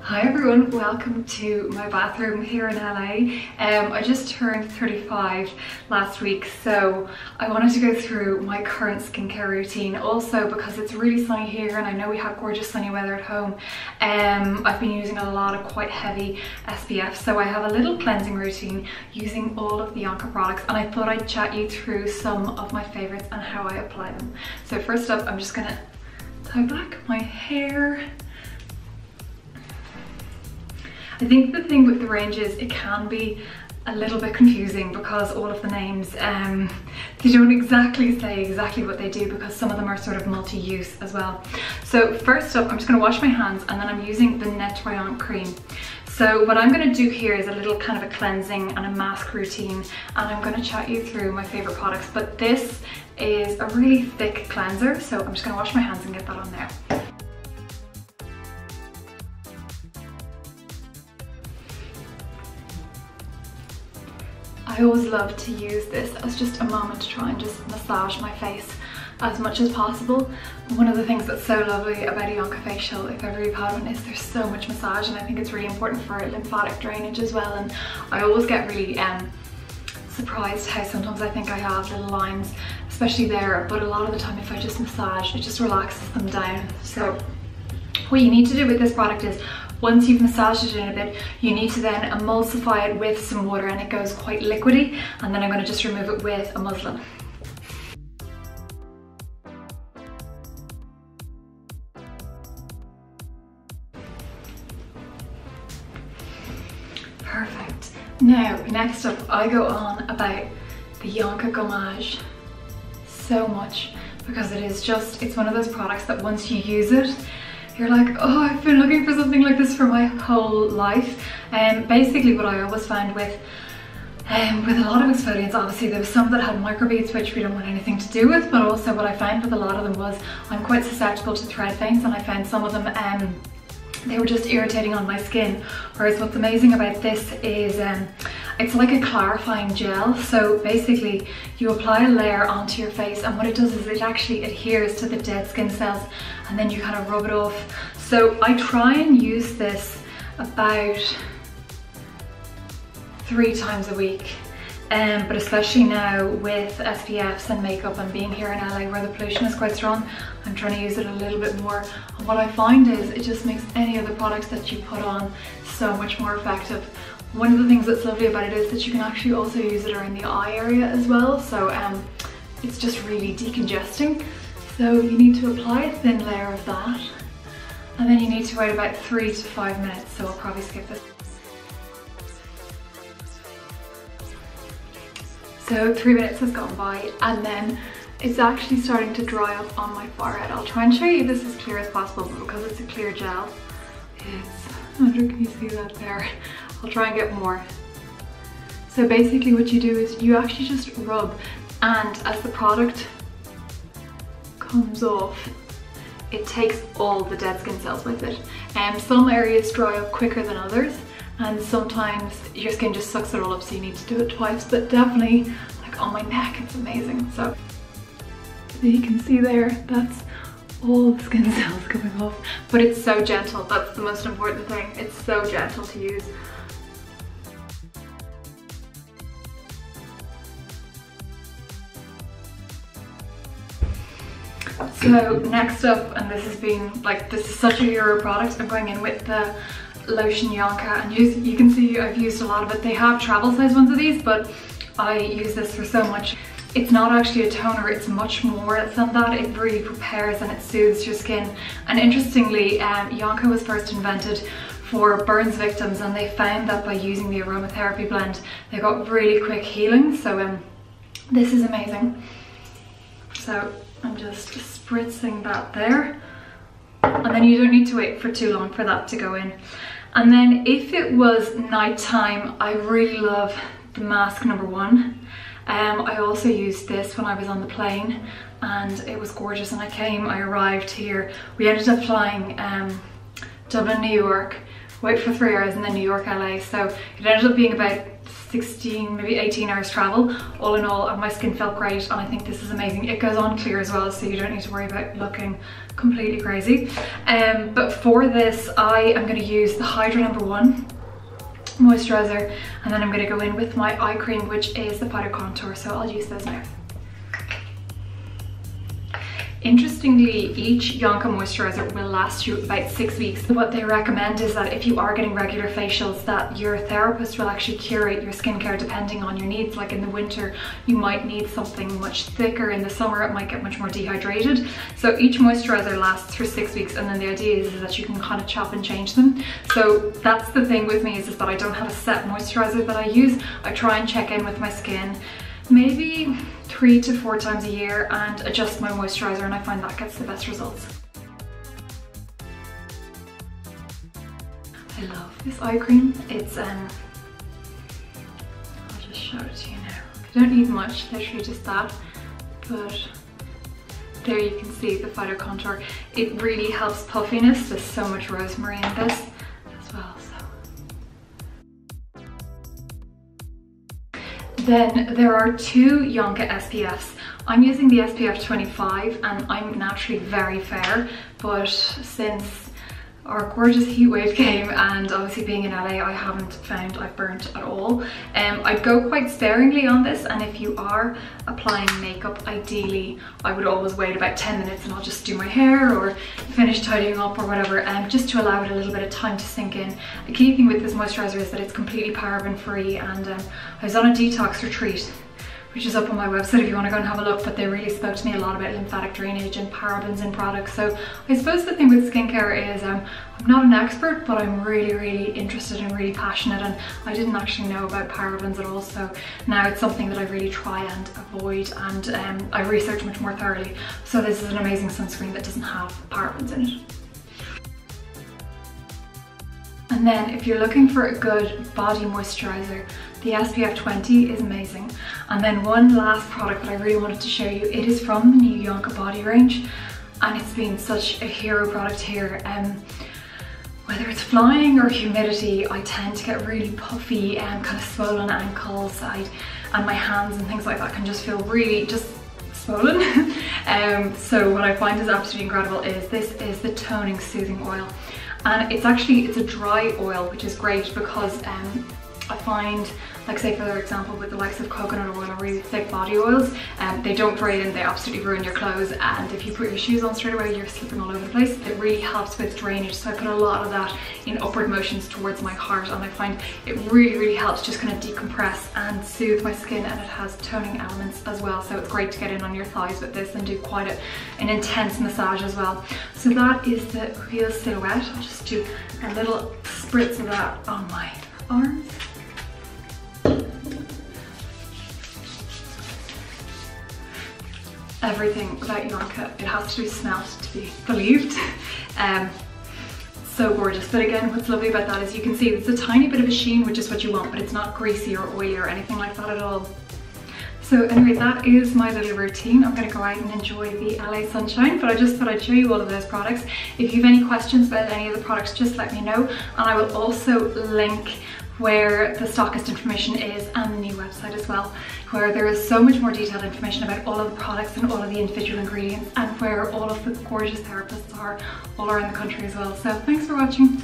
Hi everyone, welcome to my bathroom here in LA. I just turned 35 last week, so I wanted to go through my current skincare routine. Also because it's really sunny here and I know we have gorgeous sunny weather at home. I've been using a lot of quite heavy SPF, so I have a little cleansing routine using all of the Yon-Ka products, and I thought I'd chat you through some of my favorites and how I apply them. So first up, I'm just gonna tie back my hair. I think the thing with the range is it can be a little bit confusing because all of the names, they don't exactly say exactly what they do because some of them are sort of multi-use as well. So first up, I'm just going to wash my hands and then I'm using the Nettoyant cream. So what I'm going to do here is a little kind of a cleansing and a mask routine, and I'm going to chat you through my favorite products, but this is a really thick cleanser, so I'm just going to wash my hands and get that on there. I always love to use this as just a moment to try and just massage my face as much as possible. One of the things that's so lovely about a Yon-Ka facial, if ever you've had one, is there's so much massage, and I think it's really important for lymphatic drainage as well. And I always get really surprised how sometimes I think I have little lines, especially there, but a lot of the time if I just massage, it just relaxes them down. So what you need to do with this product is, once you've massaged it in a bit, you need to then emulsify it with some water, and it goes quite liquidy, and then I'm going to just remove it with a muslin. Perfect. Now, next up, I go on about the Yon-Ka Gommage so much because it's one of those products that once you use it, you're like, oh, I've been looking for something like this for my whole life. And basically what I always found with a lot of exfoliants, obviously there was some that had microbeads, which we don't want anything to do with, but also what I found with a lot of them was I'm quite susceptible to thread faints, and I found some of them they were just irritating on my skin. Whereas what's amazing about this is it's like a clarifying gel. So basically you apply a layer onto your face, and what it does is it actually adheres to the dead skin cells, and then you kind of rub it off. So I try and use this about 3 times a week. But especially now with SPFs and makeup and being here in LA where the pollution is quite strong, I'm trying to use it a little bit more. And what I find is it just makes any of the products that you put on so much more effective. One of the things that's lovely about it is that you can actually also use it around the eye area as well. So it's just really decongesting. So you need to apply a thin layer of that, and then you need to wait about 3 to 5 minutes. So I'll probably skip this. So 3 minutes has gone by, and then it's actually starting to dry up on my forehead. I'll try and show you this as clear as possible, but because it's a clear gel, I wonder, can you see that there? I'll try and get more. So basically what you do is you actually just rub, and as the product comes off, it takes all the dead skin cells with it. Some areas dry up quicker than others, and sometimes your skin just sucks it all up, so you need to do it twice, but definitely like on my neck, it's amazing. So you can see there, that's all the skin cells coming off, but it's so gentle. That's the most important thing. It's so gentle to use. So next up, and this is such a hero product, I'm going in with the Lotion Yon-Ka, and you can see I've used a lot of it. They have travel size ones of these, but I use this for so much. It's not actually a toner, it's much more than that. It really prepares and it soothes your skin. And interestingly, Yon-Ka was first invented for burns victims, and they found that by using the aromatherapy blend, they got really quick healing. So this is amazing. So I'm just spritzing that there, and then you don't need to wait for too long for that to go in. And then if it was nighttime, I really love the Masque #1. I also used this when I was on the plane, and it was gorgeous. And I arrived here, we ended up flying Dublin, New York, wait for 3 hours, and then New York, LA. So it ended up being about 16, maybe 18 hours travel all in all, and my skin felt great, and I think this is amazing. It goes on clear as well, so you don't need to worry about looking completely crazy. But for this, I am going to use the HYDRA #1 moisturizer, and then I'm going to go in with my eye cream, which is the PHYTO-CONTOUR, so I'll use those now. Interestingly, each Yon-Ka moisturizer will last you about 6 weeks. What they recommend is that if you are getting regular facials, that your therapist will actually curate your skincare depending on your needs. Like in the winter, you might need something much thicker. In the summer, it might get much more dehydrated. So each moisturizer lasts for 6 weeks, and then the idea is that you can kind of chop and change them. So that's the thing with me, is that I don't have a set moisturizer that I use. I try and check in with my skin maybe 3 to 4 times a year and adjust my moisturizer, and I find that gets the best results. I love this eye cream. It's I'll just show it to you now. I don't need much, literally just that, but there you can see the PHYTO-CONTOUR. It really helps puffiness. There's so much rosemary in this as well. Then there are 2 Yon-Ka SPFs. I'm using the SPF 25 and I'm naturally very fair, but since our gorgeous heat wave came, and obviously being in LA, I haven't found I've burnt at all. I'd go quite sparingly on this, and if you are applying makeup, ideally I would always wait about 10 minutes and I'll just do my hair or finish tidying up or whatever, just to allow it a little bit of time to sink in. The key thing with this moisturizer is that it's completely paraben free, and I was on a detox retreat, which is up on my website if you want to go and have a look, but they really spoke to me a lot about lymphatic drainage and parabens in products. So I suppose the thing with skincare is I'm not an expert, but I'm really interested and really passionate, and I didn't actually know about parabens at all, so now it's something that I really try and avoid, and I research much more thoroughly. So this is an amazing sunscreen that doesn't have parabens in it. And then if you're looking for a good body moisturizer, the SPF 20 is amazing. And then one last product that I really wanted to show you, it is from the new Yon-Ka body range, and it's been such a hero product here. Whether it's flying or humidity, I tend to get really puffy and kind of swollen ankles, and my hands and things like that can just feel really just swollen. So what I find is absolutely incredible is this is the toning soothing oil. And it's a dry oil, which is great because I find, like say for example with the likes of coconut oil or really thick body oils, they don't dry in, they absolutely ruin your clothes, and if you put your shoes on straight away you're slipping all over the place. It really helps with drainage, so I put a lot of that in upward motions towards my heart, and I find it really helps just kind of decompress and soothe my skin, and it has toning elements as well, so it's great to get in on your thighs with this and do quite an intense massage as well. So that is the HUILE Silhouette. I'll just do a little spritz of that on my arms. Everything about Yon-Ka, it has to be smelt to be believed. So gorgeous. But again, what's lovely about that is you can see it's a tiny bit of a sheen, which is what you want, but it's not greasy or oily or anything like that at all. So anyway, that is my little routine. I'm going to go out and enjoy the LA sunshine, but I just thought I'd show you all of those products. If you have any questions about any of the products, just let me know, and I will also link where the stockist information is and the new website as well, where there is so much more detailed information about all of the products and all of the individual ingredients, and where all of the gorgeous therapists are all around the country as well. So thanks for watching.